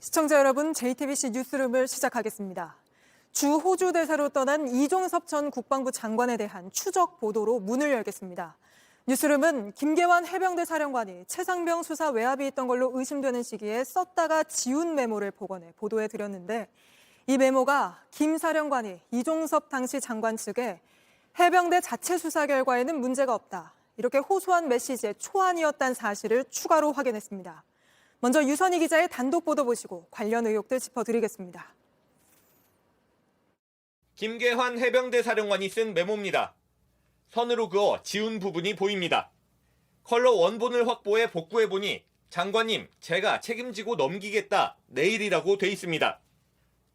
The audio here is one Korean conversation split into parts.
시청자 여러분, JTBC 뉴스룸을 시작하겠습니다. 주 호주 대사로 떠난 이종섭 전 국방부 장관에 대한 추적 보도로 문을 열겠습니다. 뉴스룸은 김계환 해병대 사령관이 최상병 수사 외압이 있던 걸로 의심되는 시기에 썼다가 지운 메모를 복원해 보도해 드렸는데, 이 메모가 김 사령관이 이종섭 당시 장관 측에 해병대 자체 수사 결과에는 문제가 없다, 이렇게 호소한 메시지의 초안이었다는 사실을 추가로 확인했습니다. 먼저 유선희 기자의 단독 보도 보시고 관련 의혹들 짚어드리겠습니다. 김계환 해병대 사령관이 쓴 메모입니다. 선으로 그어 지운 부분이 보입니다. 컬러 원본을 확보해 복구해보니 장관님, 제가 책임지고 넘기겠다, 내일이라고 돼 있습니다.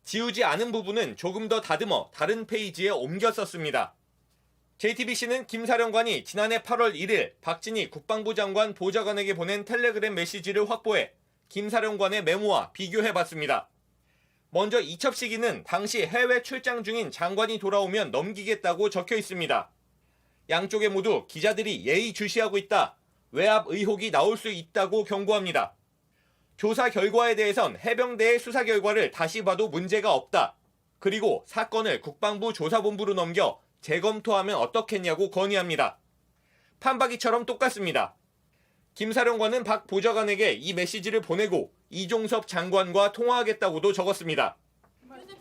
지우지 않은 부분은 조금 더 다듬어 다른 페이지에 옮겨 썼습니다. JTBC는 김 사령관이 지난해 8월 1일 박진희 국방부 장관 보좌관에게 보낸 텔레그램 메시지를 확보해 김 사령관의 메모와 비교해봤습니다. 먼저 이첩 시기는 당시 해외 출장 중인 장관이 돌아오면 넘기겠다고 적혀 있습니다. 양쪽에 모두 기자들이 예의주시하고 있다, 외압 의혹이 나올 수 있다고 경고합니다. 조사 결과에 대해선 해병대의 수사 결과를 다시 봐도 문제가 없다, 그리고 사건을 국방부 조사본부로 넘겨 재검토하면 어떻겠냐고 건의합니다. 판박이처럼 똑같습니다. 김 사령관은 박 보좌관에게 이 메시지를 보내고 이종섭 장관과 통화하겠다고도 적었습니다.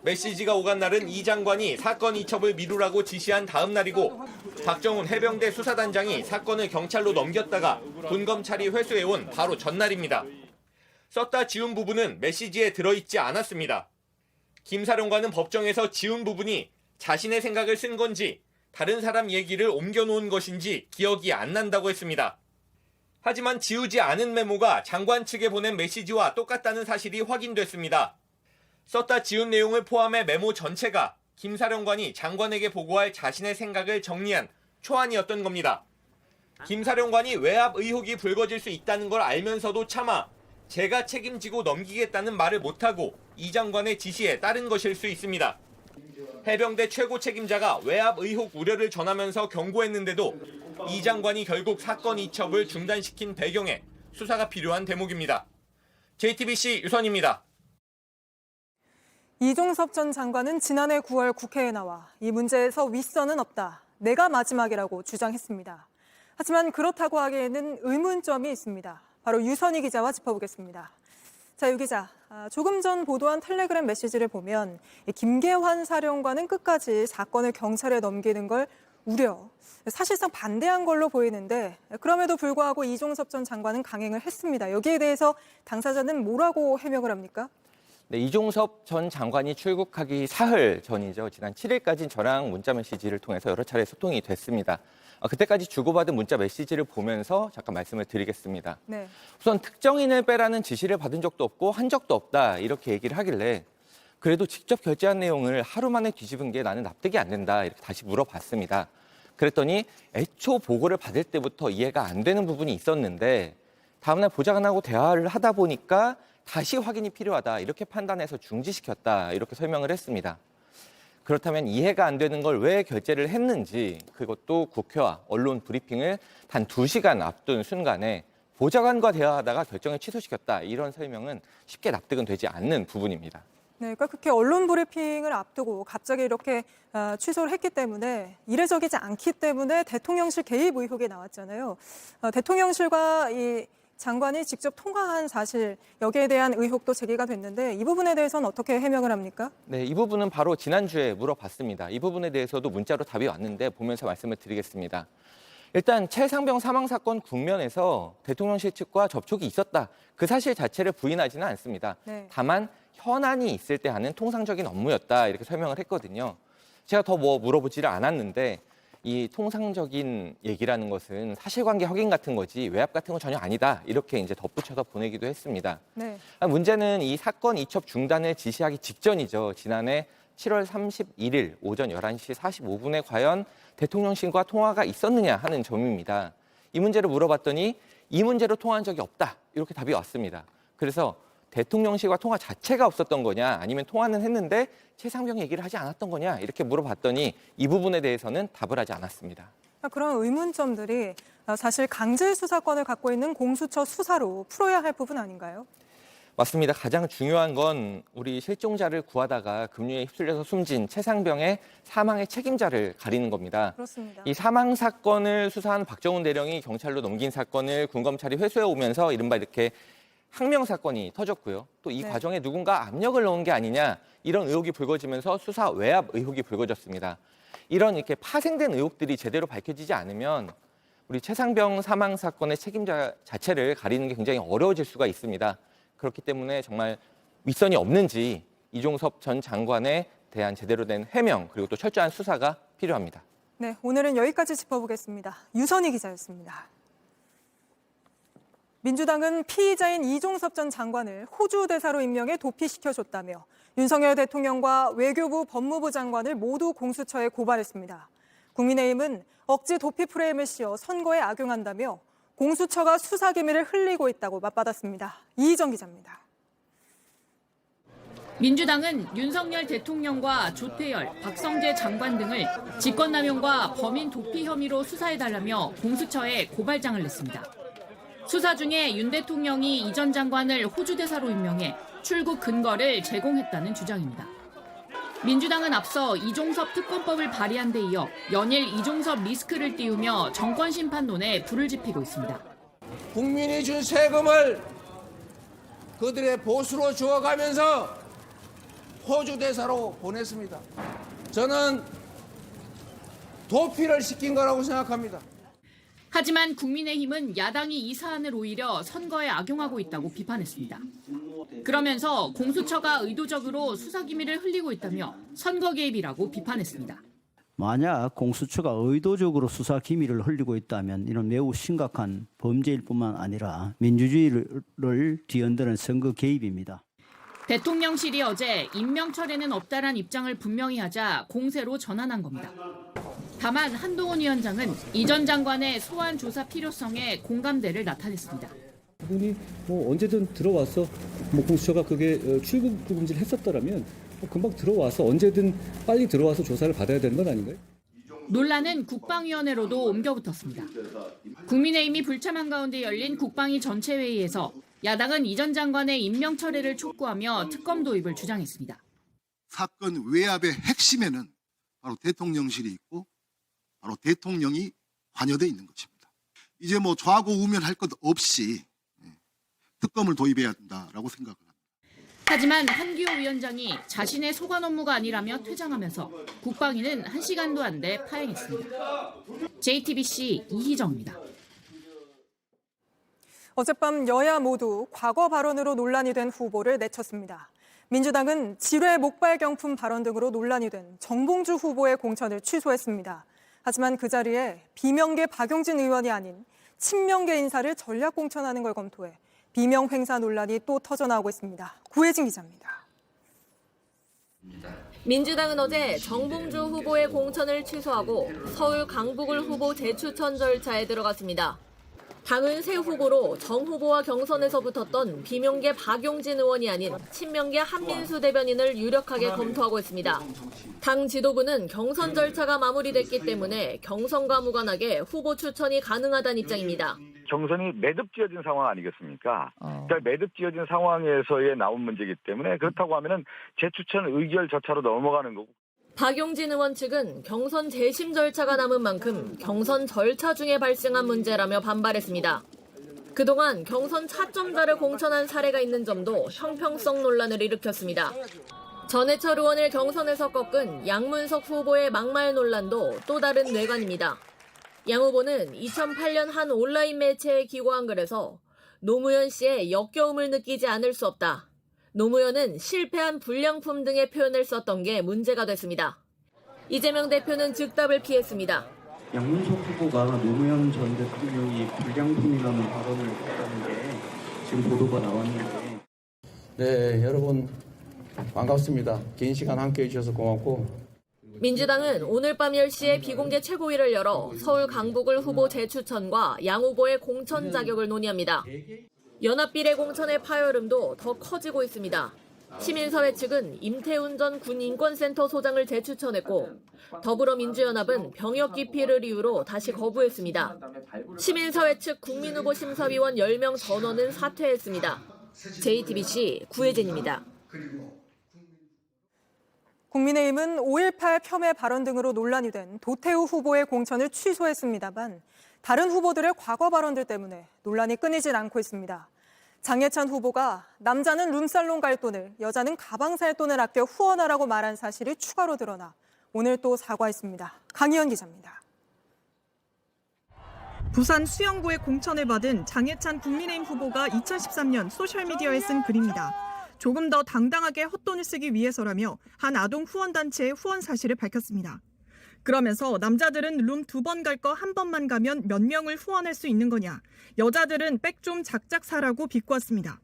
메시지가 오간 날은 이 장관이 사건 이첩을 미루라고 지시한 다음 날이고, 박정훈 해병대 수사단장이 사건을 경찰로 넘겼다가 군검찰이 회수해온 바로 전날입니다. 썼다 지운 부분은 메시지에 들어있지 않았습니다. 김 사령관은 법정에서 지운 부분이 자신의 생각을 쓴 건지 다른 사람 얘기를 옮겨놓은 것인지 기억이 안 난다고 했습니다. 하지만 지우지 않은 메모가 장관 측에 보낸 메시지와 똑같다는 사실이 확인됐습니다. 썼다 지운 내용을 포함해 메모 전체가 김 사령관이 장관에게 보고할 자신의 생각을 정리한 초안이었던 겁니다. 김 사령관이 외압 의혹이 불거질 수 있다는 걸 알면서도 차마 제가 책임지고 넘기겠다는 말을 못하고 이 장관의 지시에 따른 것일 수 있습니다. 해병대 최고 책임자가 외압 의혹 우려를 전하면서 경고했는데도 이 장관이 결국 사건 이첩을 중단시킨 배경에 수사가 필요한 대목입니다. JTBC 유선입니다. 이종섭 전 장관은 지난해 9월 국회에 나와 이 문제에서 윗선은 없다, 내가 마지막이라고 주장했습니다. 하지만 그렇다고 하기에는 의문점이 있습니다. 바로 유선희 기자와 짚어보겠습니다. 자, 유 기자, 조금 전 보도한 텔레그램 메시지를 보면 김계환 사령관은 끝까지 사건을 경찰에 넘기는 걸 우려, 사실상 반대한 걸로 보이는데, 그럼에도 불구하고 이종섭 전 장관은 강행을 했습니다. 여기에 대해서 당사자는 뭐라고 해명을 합니까? 네, 이종섭 전 장관이 출국하기 사흘 전이죠. 지난 7일까지 저랑 문자 메시지를 통해서 여러 차례 소통이 됐습니다. 그때까지 주고받은 문자 메시지를 보면서 잠깐 말씀을 드리겠습니다. 네. 우선 특정인을 빼라는 지시를 받은 적도 없고 한 적도 없다, 이렇게 얘기를 하길래 그래도 직접 결제한 내용을 하루 만에 뒤집은 게 나는 납득이 안 된다, 이렇게 다시 물어봤습니다. 그랬더니 애초 보고를 받을 때부터 이해가 안 되는 부분이 있었는데 다음날 보좌관하고 대화를 하다 보니까 다시 확인이 필요하다, 이렇게 판단해서 중지시켰다, 이렇게 설명을 했습니다. 그렇다면 이해가 안 되는 걸 왜 결제를 했는지, 그것도 국회와 언론 브리핑을 단 2시간 앞둔 순간에 보좌관과 대화하다가 결정을 취소시켰다, 이런 설명은 쉽게 납득은 되지 않는 부분입니다. 네, 그러니까 그렇게 언론 브리핑을 앞두고 갑자기 이렇게 취소를 했기 때문에, 이례적이지 않기 때문에 대통령실 개입 의혹이 나왔잖아요. 대통령실과 이 장관이 직접 통화한 사실, 여기에 대한 의혹도 제기가 됐는데, 이 부분에 대해서는 어떻게 해명을 합니까? 네, 이 부분은 바로 지난주에 물어봤습니다. 이 부분에 대해서도 문자로 답이 왔는데 보면서 말씀을 드리겠습니다. 일단 최상병 사망 사건 국면에서 대통령실 측과 접촉이 있었다, 그 사실 자체를 부인하지는 않습니다. 네. 다만 현안이 있을 때 하는 통상적인 업무였다, 이렇게 설명을 했거든요. 제가 더 물어보지를 않았는데 이 통상적인 얘기라는 것은 사실관계 확인 같은 거지 외압 같은 건 전혀 아니다, 이렇게 이제 덧붙여서 보내기도 했습니다. 네. 문제는 이 사건 이첩 중단을 지시하기 직전이죠. 지난해 7월 31일 오전 11시 45분에 과연 대통령실과 통화가 있었느냐 하는 점입니다. 이 문제를 물어봤더니 이 문제로 통화한 적이 없다, 이렇게 답이 왔습니다. 그래서 대통령실과 통화 자체가 없었던 거냐, 아니면 통화는 했는데 최상병 얘기를 하지 않았던 거냐, 이렇게 물어봤더니 이 부분에 대해서는 답을 하지 않았습니다. 그런 의문점들이 사실 강제 수사권을 갖고 있는 공수처 수사로 풀어야 할 부분 아닌가요? 맞습니다. 가장 중요한 건 우리 실종자를 구하다가 급류에 휩쓸려서 숨진 최상병의 사망의 책임자를 가리는 겁니다. 그렇습니다. 이 사망 사건을 수사한 박정훈 대령이 경찰로 넘긴 사건을 군검찰이 회수해 오면서 이른바 이렇게 항명 사건이 터졌고요. 또 이 네. 과정에 누군가 압력을 넣은 게 아니냐 이런 의혹이 불거지면서 수사 외압 의혹이 불거졌습니다. 이런 이렇게 파생된 의혹들이 제대로 밝혀지지 않으면 우리 최상병 사망 사건의 책임자 자체를 가리는 게 굉장히 어려워질 수가 있습니다. 그렇기 때문에 정말 윗선이 없는지 이종섭 전 장관에 대한 제대로 된 해명 그리고 또 철저한 수사가 필요합니다. 네, 오늘은 여기까지 짚어보겠습니다. 유선희 기자였습니다. 민주당은 피의자인 이종섭 전 장관을 호주 대사로 임명해 도피시켜줬다며 윤석열 대통령과 외교부 법무부 장관을 모두 공수처에 고발했습니다. 국민의힘은 억지 도피 프레임을 씌워 선거에 악용한다며 공수처가 수사 기밀을 흘리고 있다고 맞받았습니다. 이희정 기자입니다. 민주당은 윤석열 대통령과 조태열, 박성재 장관 등을 직권남용과 범인 도피 혐의로 수사해달라며 공수처에 고발장을 냈습니다. 수사 중에 윤 대통령이 이 전 장관을 호주 대사로 임명해 출국 근거를 제공했다는 주장입니다. 민주당은 앞서 이종섭 특검법을 발의한 데 이어 연일 이종섭 리스크를 띄우며 정권 심판론에 불을 지피고 있습니다. 국민이 준 세금을 그들의 보수로 주어가면서 호주 대사로 보냈습니다. 저는 도피를 시킨 거라고 생각합니다. 하지만 국민의힘은 야당이 이 사안을 오히려 선거에 악용하고 있다고 비판했습니다. 그러면서 공수처가 의도적으로 수사 기밀을 흘리고 있다며 선거 개입이라고 비판했습니다. 만약 공수처가 의도적으로 수사 기밀을 흘리고 있다면 이는 매우 심각한 범죄일 뿐만 아니라 민주주의를 뒤흔드는 선거 개입입니다. 대통령실이 어제 임명 철회는 없다란 입장을 분명히 하자 공세로 전환한 겁니다. 다만 한동훈 위원장은 이 전 장관의 소환 조사 필요성에 공감대를 나타냈습니다. 그분이 언제든 들어와서 공수처가 그게 출국 금지를 했었더라면 금방 들어와서 언제든 빨리 들어와서 조사를 받아야 되는 건 아닌가요? 논란은 국방위원회로도 옮겨붙었습니다. 국민의힘이 불참한 가운데 열린 국방위 전체회의에서 야당은 이 전 장관의 임명 철회를 촉구하며 특검 도입을 주장했습니다. 사건 외압의 핵심에는 바로 대통령실이 있고 바로 대통령이 관여돼 있는 것입니다. 이제 좌고 우면할 것 없이 특검을 도입해야 한다라고 생각을 합니다. 하지만 한기호 위원장이 자신의 소관 업무가 아니라며 퇴장하면서 국방위는 1시간도 안 돼 파행했습니다. JTBC 이희정입니다. 어젯밤 여야 모두 과거 발언으로 논란이 된 후보를 내쳤습니다. 민주당은 지뢰 목발 경품 발언 등으로 논란이 된 정봉주 후보의 공천을 취소했습니다. 하지만 그 자리에 비명계 박용진 의원이 아닌 친명계 인사를 전략 공천하는 걸 검토해 비명 횡사 논란이 또 터져나오고 있습니다. 구혜진 기자입니다. 민주당은 어제 정봉주 후보의 공천을 취소하고 서울 강북을 후보 재추천 절차에 들어갔습니다. 당은 새 후보로 정 후보와 경선에서 붙었던 비명계 박용진 의원이 아닌 친명계 한민수 대변인을 유력하게 검토하고 있습니다. 당 지도부는 경선 절차가 마무리됐기 때문에 경선과 무관하게 후보 추천이 가능하다는 입장입니다. 경선이 매듭지어진 상황 아니겠습니까? 그러니까 매듭지어진 상황에서의 나온 문제이기 때문에 그렇다고 하면은 재추천 의결 절차로 넘어가는 거고. 박용진 의원 측은 경선 재심 절차가 남은 만큼 경선 절차 중에 발생한 문제라며 반발했습니다. 그동안 경선 차점자를 공천한 사례가 있는 점도 형평성 논란을 일으켰습니다. 전해철 의원을 경선에서 꺾은 양문석 후보의 막말 논란도 또 다른 뇌관입니다. 양 후보는 2008년 한 온라인 매체에 기고한 글에서 노무현 씨의 역겨움을 느끼지 않을 수 없다. 노무현은 실패한 불량품 등의 표현을 썼던 게 문제가 됐습니다. 이재명 대표는 즉답을 피했습니다. 양문석 후보가 노무현 전 대통령이 불량품이라는 발언을 했다는 게 지금 보도가 나왔는데. 네, 여러분 반갑습니다. 긴 시간 함께해 주셔서 고맙고. 민주당은 오늘 밤 10시에 비공개 최고위를 열어 서울 강북을 후보 재추천과 양 후보의 공천 자격을 논의합니다. 연합비례 공천의 파열음도 더 커지고 있습니다. 시민사회 측은 임태훈 전 군인권센터 소장을 재추천했고 더불어민주연합은 병역 기피를 이유로 다시 거부했습니다. 시민사회 측 국민후보 심사위원 10명 전원은 사퇴했습니다. JTBC 구혜진입니다. 국민의힘은 5.18 폄훼 발언 등으로 논란이 된 도태우 후보의 공천을 취소했습니다만 다른 후보들의 과거 발언들 때문에 논란이 끊이질 않고 있습니다. 장예찬 후보가 남자는 룸살롱 갈 돈을, 여자는 가방 살 돈을 아껴 후원하라고 말한 사실이 추가로 드러나 오늘 또 사과했습니다. 강희연 기자입니다. 부산 수영구의 공천을 받은 장예찬 국민의힘 후보가 2013년 소셜미디어에 쓴 글입니다. 조금 더 당당하게 헛돈을 쓰기 위해서라며 한 아동 후원단체의 후원 사실을 밝혔습니다. 그러면서 남자들은 룸 2번 갈 거 1번만 가면 몇 명을 후원할 수 있는 거냐, 여자들은 백 좀 작작 사라고 비꼬았습니다.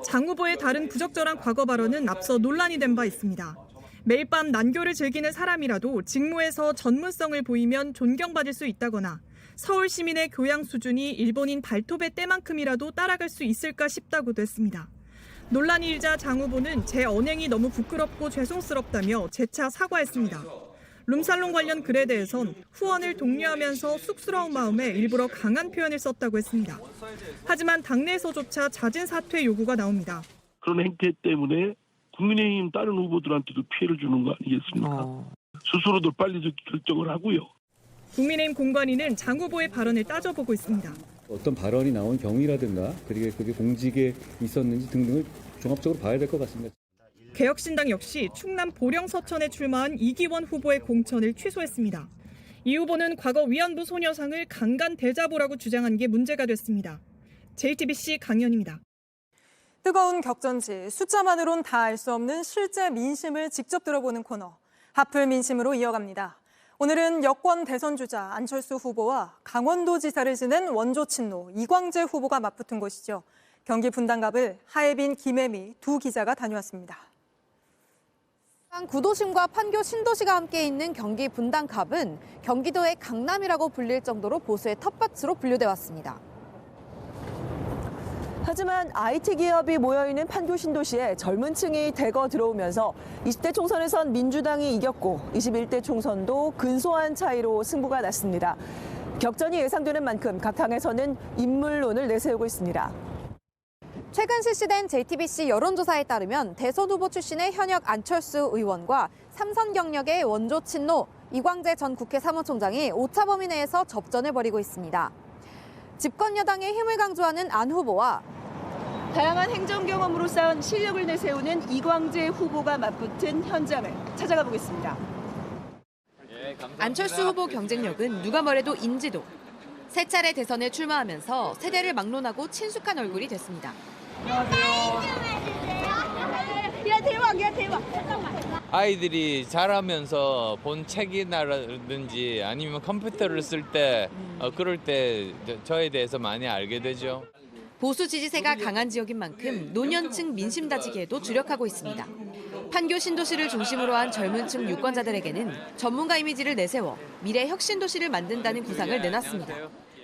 장 후보의 다른 부적절한 과거 발언은 앞서 논란이 된 바 있습니다. 매일 밤 난교를 즐기는 사람이라도 직무에서 전문성을 보이면 존경받을 수 있다거나 서울 시민의 교양 수준이 일본인 발톱의 때만큼이라도 따라갈 수 있을까 싶다고도 했습니다. 논란이 일자 장 후보는 제 언행이 너무 부끄럽고 죄송스럽다며 재차 사과했습니다. 룸살롱 관련 글에 대해선 후원을 독려하면서 쑥스러운 마음에 일부러 강한 표현을 썼다고 했습니다. 하지만 당내에서조차 잦은 사퇴 요구가 나옵니다. 그런 행태 때문에 국민의힘 다른 후보들한테도 피해를 주는 거 아니겠습니까? 스스로도 빨리 결정을 하고요. 국민의힘 공관위는 장 후보의 발언을 따져보고 있습니다. 어떤 발언이 나온 경위라든가 그리고 그게 공직에 있었는지 등등을 종합적으로 봐야 될 것 같습니다. 개혁신당 역시 충남 보령 서천에 출마한 이기원 후보의 공천을 취소했습니다. 이 후보는 과거 위안부 소녀상을 강간 대자보라고 주장한 게 문제가 됐습니다. JTBC 강연입니다. 뜨거운 격전지, 숫자만으론 다 알 수 없는 실제 민심을 직접 들어보는 코너, 하플 민심으로 이어갑니다. 오늘은 여권 대선 주자 안철수 후보와 강원도지사를 지낸 원조 친노 이광재 후보가 맞붙은 곳이죠. 경기 분당갑을 하예빈, 김혜미 두 기자가 다녀왔습니다. 구도심과 판교 신도시가 함께 있는 경기 분당갑은 경기도의 강남이라고 불릴 정도로 보수의 텃밭으로 분류돼 왔습니다. 하지만 IT 기업이 모여있는 판교 신도시에 젊은 층이 대거 들어오면서 20대 총선에선 민주당이 이겼고 21대 총선도 근소한 차이로 승부가 났습니다. 격전이 예상되는 만큼 각 당에서는 인물론을 내세우고 있습니다. 최근 실시된 JTBC 여론조사에 따르면 대선 후보 출신의 현역 안철수 의원과 삼선 경력의 원조 친노 이광재 전 국회 사무총장이 오차 범위 내에서 접전을 벌이고 있습니다. 집권 여당의 힘을 강조하는 안 후보와 다양한 행정 경험으로 쌓은 실력을 내세우는 이광재 후보가 맞붙은 현장을 찾아가 보겠습니다. 안철수 후보 경쟁력은 누가 뭐래도 인지도. 세 차례 대선에 출마하면서 세대를 막론하고 친숙한 얼굴이 됐습니다. 아이들이 자라면서 본 책이라든지 아니면 컴퓨터를 쓸 때 그럴 때 저에 대해서 많이 알게 되죠. 보수 지지세가 강한 지역인 만큼 노년층 민심 다지기에도 주력하고 있습니다. 판교 신도시를 중심으로 한 젊은 층 유권자들에게는 전문가 이미지를 내세워 미래 혁신도시를 만든다는 구상을 내놨습니다.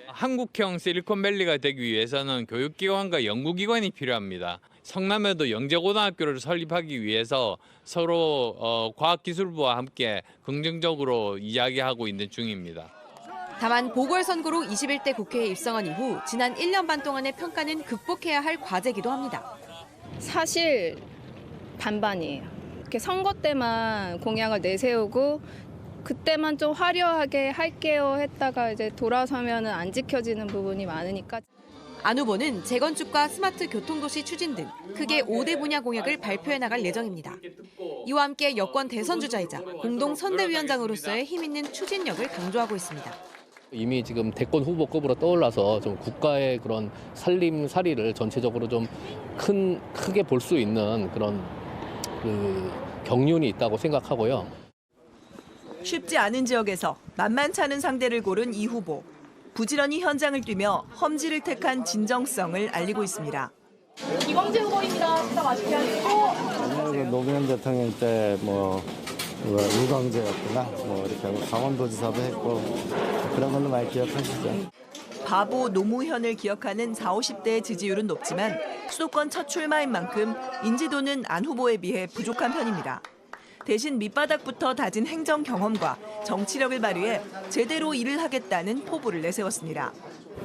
한국형 실리콘밸리가 되기 위해서는 교육기관과 연구기관이 필요합니다. 성남에도 영재고등학교를 설립하기 위해서 서로 과학기술부와 함께 긍정적으로 이야기하고 있는 중입니다. 다만 보궐선거로 21대 국회에 입성한 이후 지난 1년 반 동안의 평가는 극복해야 할 과제이기도 합니다. 사실 반반이에요. 이렇게 선거 때만 공약을 내세우고 그때만 좀 화려하게 할게요 했다가 이제 돌아서면 안 지켜지는 부분이 많으니까. 안 후보는 재건축과 스마트 교통도시 추진 등 크게 5대 분야 공약을 발표해 나갈 예정입니다. 이와 함께 여권 대선 주자이자 공동 선대위원장으로서의 힘 있는 추진력을 강조하고 있습니다. 이미 지금 대권 후보급으로 떠올라서 좀 국가의 그런 살림살이를 전체적으로 좀 크게 볼 수 있는 그런 경륜이 있다고 생각하고요. 쉽지 않은 지역에서 만만치 않은 상대를 고른 이 후보. 부지런히 현장을 뛰며 험지를 택한 진정성을 알리고 있습니다. 이광재 후보입니다. 식사 맛있게 하시고. 노무현 대통령 때 이광재였구나. 이렇게 하고 강원도지사도 했고 그런 걸로 많이 기억하시죠. 바보 노무현을 기억하는 40, 50대의 지지율은 높지만 수도권 첫 출마인 만큼 인지도는 안 후보에 비해 부족한 편입니다. 대신 밑바닥부터 다진 행정 경험과 정치력을 발휘해 제대로 일을 하겠다는 포부를 내세웠습니다.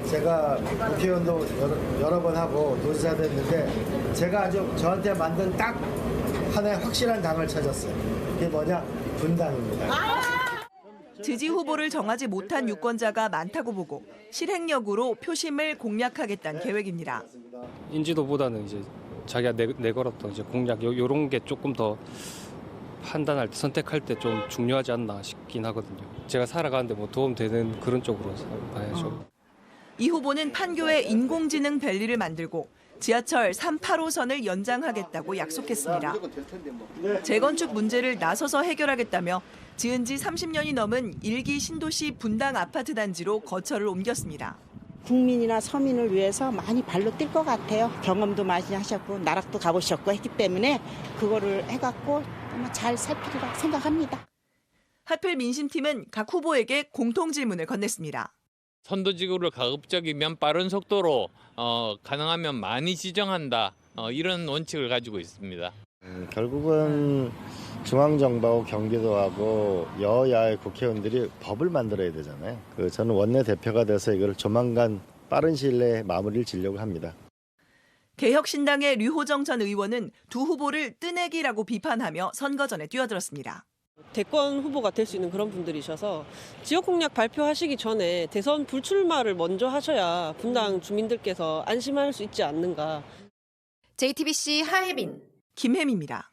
제가 국회의원도 여러 번 하고 도지사도 했는데 제가 아주 저한테 만든 딱 하나의 확실한 당을 찾았어요. 그게 뭐냐? 분당입니다. 지지 후보를 정하지 못한 유권자가 많다고 보고 실행력으로 표심을 공략하겠다는 계획입니다. 인지도보다는 이제 자기가 내걸었던 이제 공약 요런 게 조금 더 판단할 때 선택할 때 좀 중요하지 않나 싶긴 하거든요. 제가 살아가는데 뭐 도움되는 그런 쪽으로 봐야죠. 이 후보는 판교에 인공지능 밸리를 만들고 지하철 3, 8호선을 연장하겠다고 약속했습니다. 재건축 문제를 나서서 해결하겠다며 지은 지 30년이 넘은 1기 신도시 분당 아파트 단지로 거처를 옮겼습니다. 국민이나 서민을 위해서 많이 발로 뛸 것 같아요. 경험도 많이 하셨고 나락도 가보셨고 했기 때문에 그거를 해갖고 잘 살피리라 생각합니다. 하필 민심팀은 각 후보에게 공통 질문을 건넸습니다. 선도지구를 가급적이면 빠른 속도로 가능하면 많이 지정한다. 이런 원칙을 가지고 있습니다. 결국은 중앙정부하고 경기도하고 여야의 국회의원들이 법을 만들어야 되잖아요. 저는 원내대표가 돼서 이걸 조만간 빠른 시일 내에 마무리를 지려고 합니다. 개혁신당의 류호정 전 의원은 두 후보를 뜨내기라고 비판하며 선거 전에 뛰어들었습니다. 대권 후보가 될 수 있는 그런 분들이셔서 지역 공약 발표하시기 전에 대선 불출마를 먼저 하셔야 분당 주민들께서 안심할 수 있지 않는가. JTBC 하혜빈, 김혜미입니다.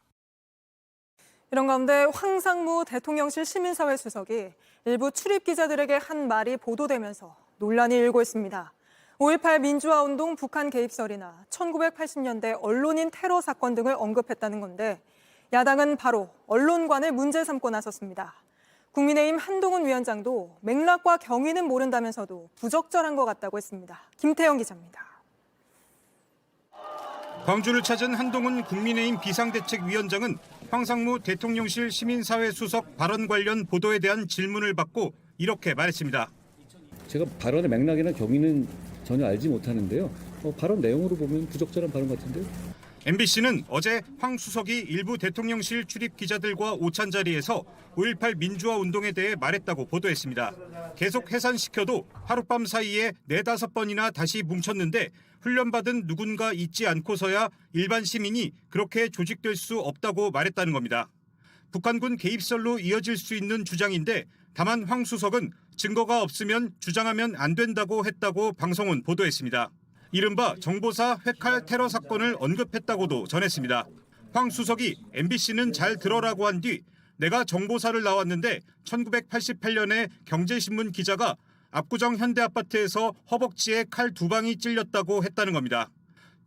이런 가운데 황상무 대통령실 시민사회 수석이 일부 출입 기자들에게 한 말이 보도되면서 논란이 일고 있습니다. 5.18 민주화운동 북한 개입설이나 1980년대 언론인 테러 사건 등을 언급했다는 건데 야당은 바로 언론관을 문제 삼고 나섰습니다. 국민의힘 한동훈 위원장도 맥락과 경위는 모른다면서도 부적절한 것 같다고 했습니다. 김태영 기자입니다. 광주를 찾은 한동훈 국민의힘 비상대책위원장은 황상무 대통령실 시민사회 수석 발언 관련 보도에 대한 질문을 받고 이렇게 말했습니다. 제가 발언의 맥락이나 경위는 전혀 알지 못하는데요. 발언 내용으로 보면 부적절한 발언 같은데요. MBC는 어제 황 수석이 일부 대통령실 출입 기자들과 오찬 자리에서 5.18 민주화 운동에 대해 말했다고 보도했습니다. 계속 해산시켜도 하룻밤 사이에 4-5번이나 다시 뭉쳤는데 훈련받은 누군가 있지 않고서야 일반 시민이 그렇게 조직될 수 없다고 말했다는 겁니다. 북한군 개입설로 이어질 수 있는 주장인데 다만 황 수석은 증거가 없으면 주장하면 안 된다고 했다고 방송은 보도했습니다. 이른바 정보사 회칼 테러 사건을 언급했다고도 전했습니다. 황 수석이 MBC는 잘 들어라고 한 뒤 내가 정보사를 나왔는데 1988년에 경제신문 기자가 압구정 현대아파트에서 허벅지에 칼 2방이 찔렸다고 했다는 겁니다.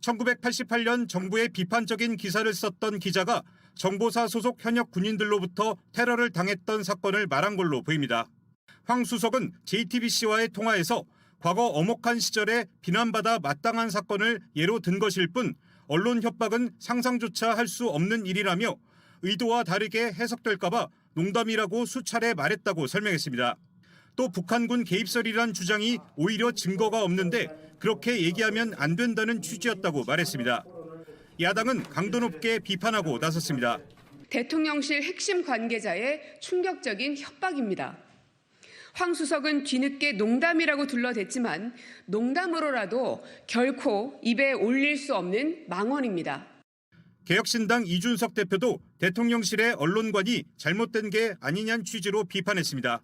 1988년 정부의 비판적인 기사를 썼던 기자가 정보사 소속 현역 군인들로부터 테러를 당했던 사건을 말한 걸로 보입니다. 황 수석은 JTBC와의 통화에서 과거 엄혹한 시절에 비난받아 마땅한 사건을 예로 든 것일 뿐 언론 협박은 상상조차 할 수 없는 일이라며 의도와 다르게 해석될까 봐 농담이라고 수차례 말했다고 설명했습니다. 또 북한군 개입설이란 주장이 오히려 증거가 없는데 그렇게 얘기하면 안 된다는 취지였다고 말했습니다. 야당은 강도 높게 비판하고 나섰습니다. 대통령실 핵심 관계자의 충격적인 협박입니다. 황 수석은 뒤늦게 농담이라고 둘러댔지만 농담으로라도 결코 입에 올릴 수 없는 망언입니다. 개혁신당 이준석 대표도 대통령실의 언론관이 잘못된 게 아니냐는 취지로 비판했습니다.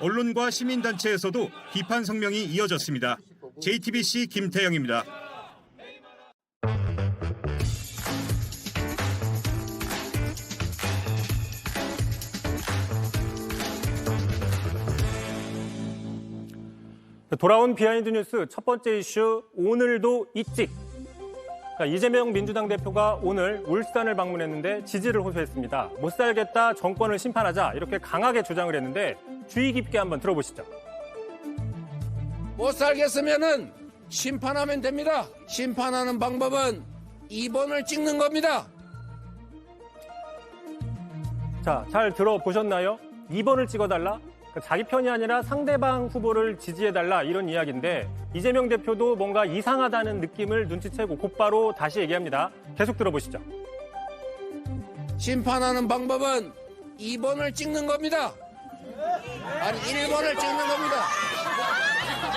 언론과 시민단체에서도 비판 성명이 이어졌습니다. JTBC 김태영입니다. 돌아온 비하인드 뉴스 첫 번째 이슈, 오늘도 있지. 이재명 민주당 대표가 오늘 울산을 방문했는데 지지를 호소했습니다. 못 살겠다, 정권을 심판하자, 이렇게 강하게 주장을 했는데 주의 깊게 한번 들어보시죠. 못 살겠으면은 심판하면 됩니다. 심판하는 방법은 2번을 찍는 겁니다. 자, 잘 들어보셨나요? 2번을 찍어달라? 자기 편이 아니라 상대방 후보를 지지해달라, 이런 이야기인데 이재명 대표도 뭔가 이상하다는 느낌을 눈치채고 곧바로 다시 얘기합니다. 계속 들어보시죠. 심판하는 방법은 2번을 찍는 겁니다. 아니 1번을 찍는 겁니다.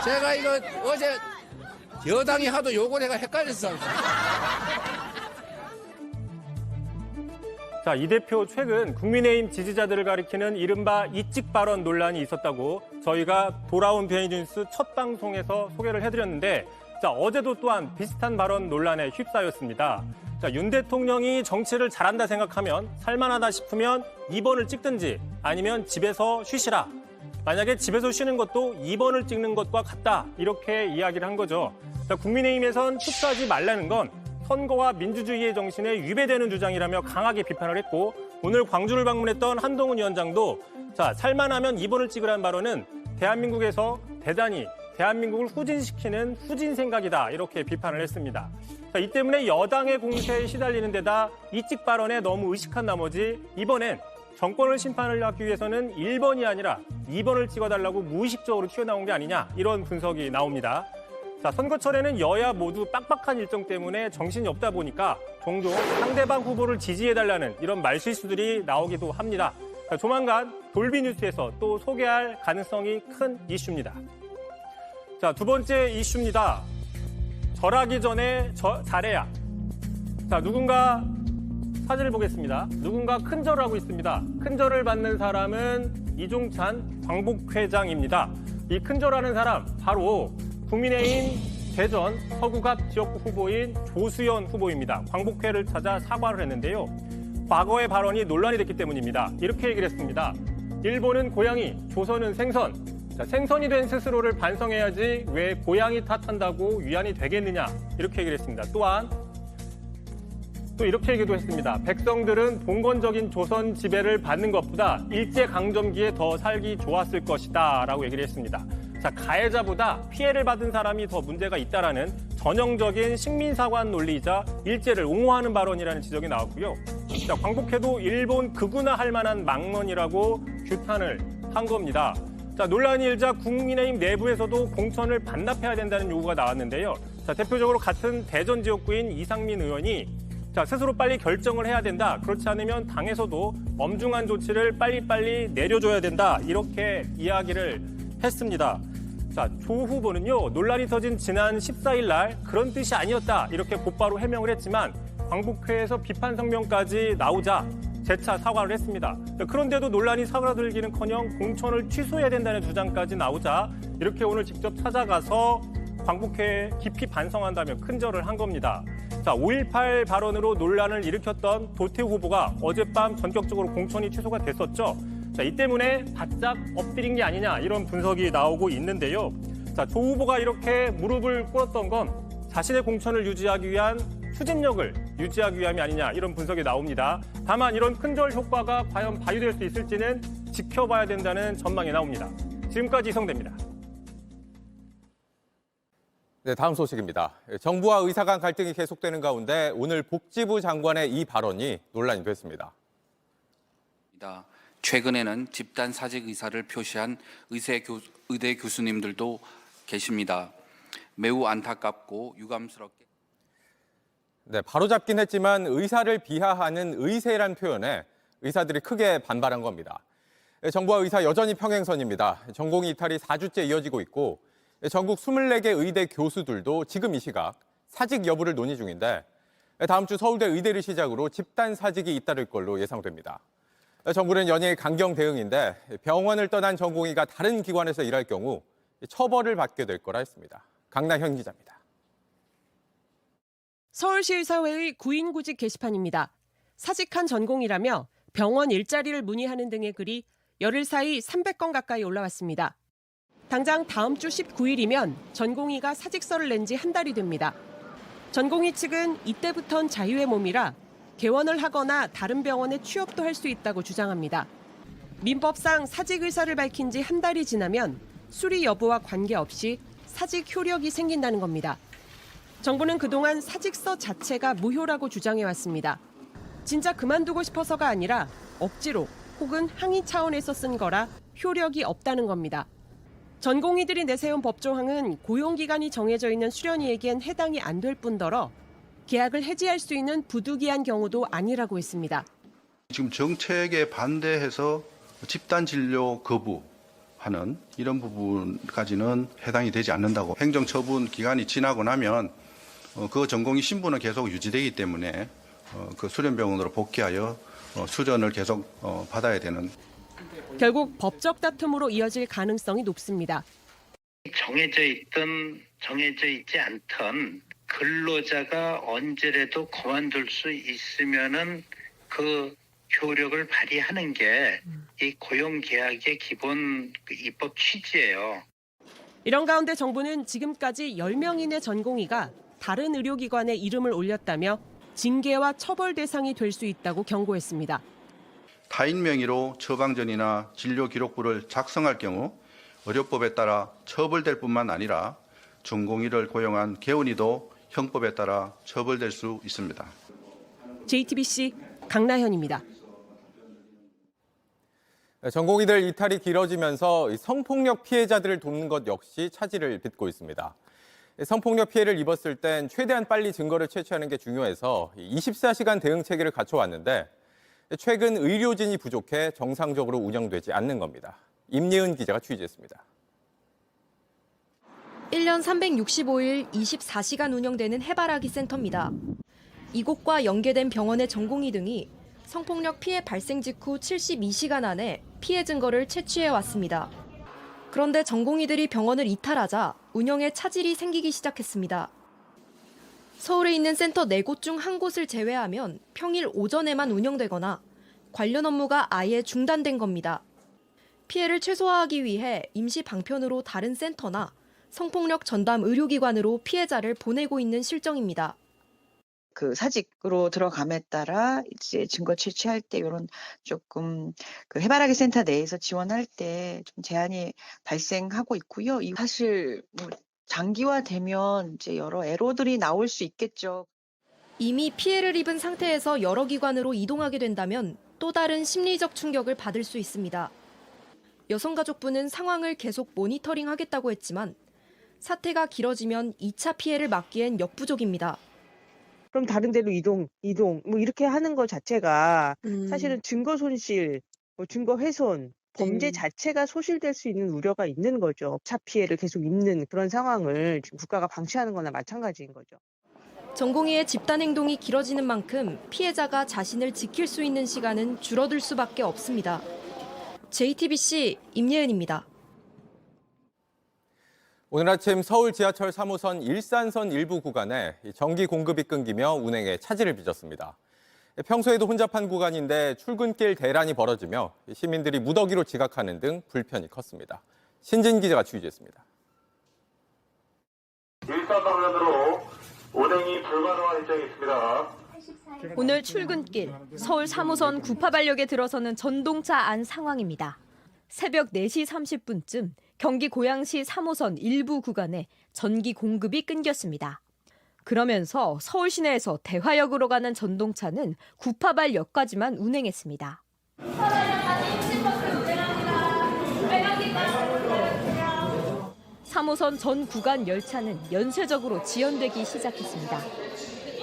제가 이거 어제 여당이 하도 요거 내가 헷갈렸어. 자, 이 대표 최근 국민의힘 지지자들을 가리키는 이른바 이찍 발언 논란이 있었다고 저희가 돌아온 비하인드 뉴스 첫 방송에서 소개를 해드렸는데, 자, 어제도 또한 비슷한 발언 논란에 휩싸였습니다. 자, 윤 대통령이 정치를 잘한다 생각하면, 살만하다 싶으면 2번을 찍든지 아니면 집에서 쉬시라. 만약에 집에서 쉬는 것도 2번을 찍는 것과 같다. 이렇게 이야기를 한 거죠. 자, 국민의힘에선 투표하지 말라는 건 선거와 민주주의의 정신에 위배되는 주장이라며 강하게 비판을 했고, 오늘 광주를 방문했던 한동훈 위원장도 자, 살만하면 2번을 찍으라는 발언은 대한민국에서 대단히 대한민국을 후진시키는 후진 생각이다. 이렇게 비판을 했습니다. 자, 이 때문에 여당의 공세에 시달리는 데다 이찍 발언에 너무 의식한 나머지 이번엔 정권을 심판하기 위해서는 1번이 아니라 2번을 찍어달라고 무의식적으로 튀어나온 게 아니냐, 이런 분석이 나옵니다. 자, 선거철에는 여야 모두 빡빡한 일정 때문에 정신이 없다 보니까 종종 상대방 후보를 지지해달라는 이런 말실수들이 나오기도 합니다. 자, 조만간 돌비뉴스에서 또 소개할 가능성이 큰 이슈입니다. 자, 두 번째 이슈입니다. 절하기 전에 잘해야. 자, 누군가 사진을 보겠습니다. 누군가 큰 절을 하고 있습니다. 큰 절을 받는 사람은 이종찬 광복회장입니다. 이 큰 절하는 사람 바로 국민의힘 대전 서구갑 지역구 후보인 조수연 후보입니다. 광복회를 찾아 사과를 했는데요. 과거의 발언이 논란이 됐기 때문입니다. 이렇게 얘기를 했습니다. 일본은 고양이, 조선은 생선. 자, 생선이 된 스스로를 반성해야지 왜 고양이 탓한다고 위안이 되겠느냐, 이렇게 얘기를 했습니다. 또한 또 이렇게 얘기도 했습니다. 백성들은 봉건적인 조선 지배를 받는 것보다 일제강점기에 더 살기 좋았을 것이다 라고 얘기를 했습니다. 자, 가해자보다 피해를 받은 사람이 더 문제가 있다라는 전형적인 식민사관 논리이자 일제를 옹호하는 발언이라는 지적이 나왔고요. 자, 광복회도 일본 극운화할 만한 망언이라고 규탄을 한 겁니다. 자, 논란이 일자 국민의힘 내부에서도 공천을 반납해야 된다는 요구가 나왔는데요. 자, 대표적으로 같은 대전 지역구인 이상민 의원이 자, 스스로 빨리 결정을 해야 된다. 그렇지 않으면 당에서도 엄중한 조치를 빨리빨리 내려줘야 된다. 이렇게 이야기를 했습니다. 자, 조 후보는요, 논란이 터진 지난 14일 날 그런 뜻이 아니었다. 이렇게 곧바로 해명을 했지만 광복회에서 비판 성명까지 나오자 재차 사과를 했습니다. 그런데도 논란이 사그라들기는커녕 공천을 취소해야 된다는 주장까지 나오자 이렇게 오늘 직접 찾아가서 광복회에 깊이 반성한다며 큰절을 한 겁니다. 자, 5.18 발언으로 논란을 일으켰던 도태우 후보가 어젯밤 전격적으로 공천이 취소가 됐었죠. 자, 이 때문에 바짝 엎드린 게 아니냐, 이런 분석이 나오고 있는데요. 자, 조 후보가 이렇게 무릎을 꿇었던 건 자신의 공천을 유지하기 위한 추진력을 유지하기 위함이 아니냐, 이런 분석이 나옵니다. 다만 이런 큰절 효과가 과연 발휘될 수 있을지는 지켜봐야 된다는 전망이 나옵니다. 지금까지 이성대입니다. 네, 다음 소식입니다. 정부와 의사 간 갈등이 계속되는 가운데 오늘 복지부 장관의 이 발언이 논란이 됐습니다. 최근에는 집단 사직 의사를 표시한 의대 교수님들도 계십니다. 매우 안타깝고 유감스럽게. 네, 바로잡긴 했지만 의사를 비하하는 의세란 표현에 의사들이 크게 반발한 겁니다. 정부와 의사 여전히 평행선입니다. 전공의 이탈이 4주째 이어지고 있고 전국 24개 의대 교수들도 지금 이 시각 사직 여부를 논의 중인데 다음 주 서울대 의대를 시작으로 집단 사직이 잇따를 걸로 예상됩니다. 정부는 연일 강경 대응인데 병원을 떠난 전공의가 다른 기관에서 일할 경우 처벌을 받게 될 거라 했습니다. 강나현 기자입니다. 서울시의사회의 9인 구직 게시판입니다. 사직한 전공이라며 병원 일자리를 문의하는 등의 글이 열흘 사이 300건 가까이 올라왔습니다. 당장 다음 주 19일이면 전공의가 사직서를 낸 지 한 달이 됩니다. 전공의 측은 이때부턴 자유의 몸이라 개원을 하거나 다른 병원에 취업도 할 수 있다고 주장합니다. 민법상 사직 의사를 밝힌 지 한 달이 지나면 수리 여부와 관계없이 사직 효력이 생긴다는 겁니다. 정부는 그동안 사직서 자체가 무효라고 주장해왔습니다. 진짜 그만두고 싶어서가 아니라 억지로 혹은 항의 차원에서 쓴 거라 효력이 없다는 겁니다. 전공의들이 내세운 법조항은 고용기간이 정해져 있는 수련의에겐 해당이 안 될 뿐더러 계약을 해지할 수 있는 부득이한 경우도 아니라고 했습니다. 지금 정책에 반대해서 집단 진료 거부하는 이런 부분까지는 해당이 되지 않는다고. 행정처분 기간이 지나고 나면 그 전공의 신분은 계속 유지되기 때문에 그 수련병원으로 복귀하여 수련을 계속 받아야 되는. 결국 법적 다툼으로 이어질 가능성이 높습니다. 정해져 있든 정해져 있지 않든 근로자가 언제라도 그만둘 수 있으면은 그 효력을 발휘하는 게 이 고용계약의 기본 입법 취지예요. 이런 가운데 정부는 지금까지 10명 이내 전공의가 다른 의료기관에 이름을 올렸다며 징계와 처벌 대상이 될 수 있다고 경고했습니다. 타인 명의로 처방전이나 진료 기록부를 작성할 경우 의료법에 따라 처벌될 뿐만 아니라 전공의를 고용한 개원의도 형법에 따라 처벌될 수 있습니다. JTBC 강나현입니다. 전공의들 이탈이 길어지면서 성폭력 피해자들을 돕는 것 역시 차질을 빚고 있습니다. 성폭력 피해를 입었을 땐 최대한 빨리 증거를 채취하는 게 중요해서 24시간 대응 체계를 갖춰왔는데 최근 의료진이 부족해 정상적으로 운영되지 않는 겁니다. 임예은 기자가 취재했습니다. 1년 365일 24시간 운영되는 해바라기 센터입니다. 이곳과 연계된 병원의 전공의 등이 성폭력 피해 발생 직후 72시간 안에 피해 증거를 채취해 왔습니다. 그런데 전공의들이 병원을 이탈하자 운영에 차질이 생기기 시작했습니다. 서울에 있는 센터 4곳 중 한 곳을 제외하면 평일 오전에만 운영되거나 관련 업무가 아예 중단된 겁니다. 피해를 최소화하기 위해 임시 방편으로 다른 센터나 성폭력 전담 의료기관으로 피해자를 보내고 있는 실정입니다. 그 사직으로 들어감에 따라 이제 증거 채취할 때 이런 조금 그 해바라기 센터 내에서 지원할 때 좀 제한이 발생하고 있고요. 사실 뭐 장기화되면 이제 여러 애로들이 나올 수 있겠죠. 이미 피해를 입은 상태에서 여러 기관으로 이동하게 된다면 또 다른 심리적 충격을 받을 수 있습니다. 여성가족부는 상황을 계속 모니터링하겠다고 했지만 사태가 길어지면 2차 피해를 막기엔 역부족입니다. 그럼 다른 데로 이동 뭐 이렇게 하는 것 자체가 사실은 증거 손실, 증거 훼손, 범죄 자체가 소실될 수 있는 우려가 있는 거죠. 차 피해를 계속 입는 그런 상황을 지금 국가가 방치하는 거나 마찬가지인 거죠. 전공의의 집단 행동이 길어지는 만큼 피해자가 자신을 지킬 수 있는 시간은 줄어들 수밖에 없습니다. JTBC 임예은입니다. 오늘 아침 서울 지하철 3호선 일산선 일부 구간에 전기 공급이 끊기며 운행에 차질을 빚었습니다. 평소에도 혼잡한 구간인데 출근길 대란이 벌어지며 시민들이 무더기로 지각하는 등 불편이 컸습니다. 신진 기자가 취재했습니다. 일산방면으로 운행이 불가능한 일정이 있습니다. 오늘 출근길 서울 3호선 구파발역에 들어서는 전동차 안 상황입니다. 새벽 4시 30분쯤 경기 고양시 3호선 일부 구간에 전기 공급이 끊겼습니다. 그러면서 서울 시내에서 대화역으로 가는 전동차는 구파발역까지만 운행했습니다. 3호선 전 구간 열차는 연쇄적으로 지연되기 시작했습니다.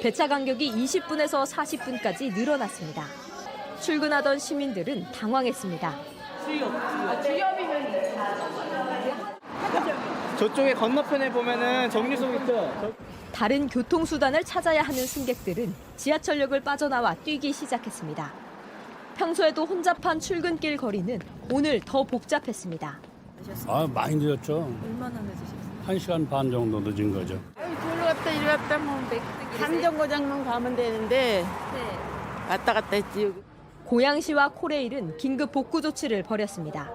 배차 간격이 20분에서 40분까지 늘어났습니다. 출근하던 시민들은 당황했습니다. 저쪽에 건너편에 보면은 정류소 있죠. 다른 교통수단을 찾아야 하는 승객들은 지하철역을 빠져나와 뛰기 시작했습니다. 평소에도 혼잡한 출근길 거리는 오늘 더 복잡했습니다. 많이 늦었죠. 얼마나 늦으셨어요? 1시간 반 정도 늦은 거죠. 저리 갔다 이리 갔다 뭐 항정거장만 가면 되는데 왔다 갔다 했지. 고양시와 코레일은 긴급 복구 조치를 벌였습니다.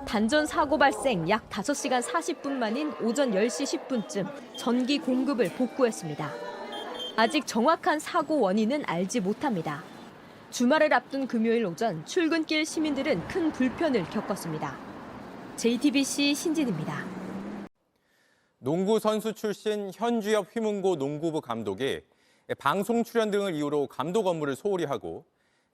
단전 사고 발생 약 5시간 40분 만인 오전 10시 10분쯤 전기 공급을 복구했습니다. 아직 정확한 사고 원인은 알지 못합니다. 주말을 앞둔 금요일 오전 출근길 시민들은 큰 불편을 겪었습니다. JTBC 신진입니다. 농구 선수 출신 현주엽 휘문고 농구부 감독이 방송 출연 등을 이유로 감독 업무를 소홀히 하고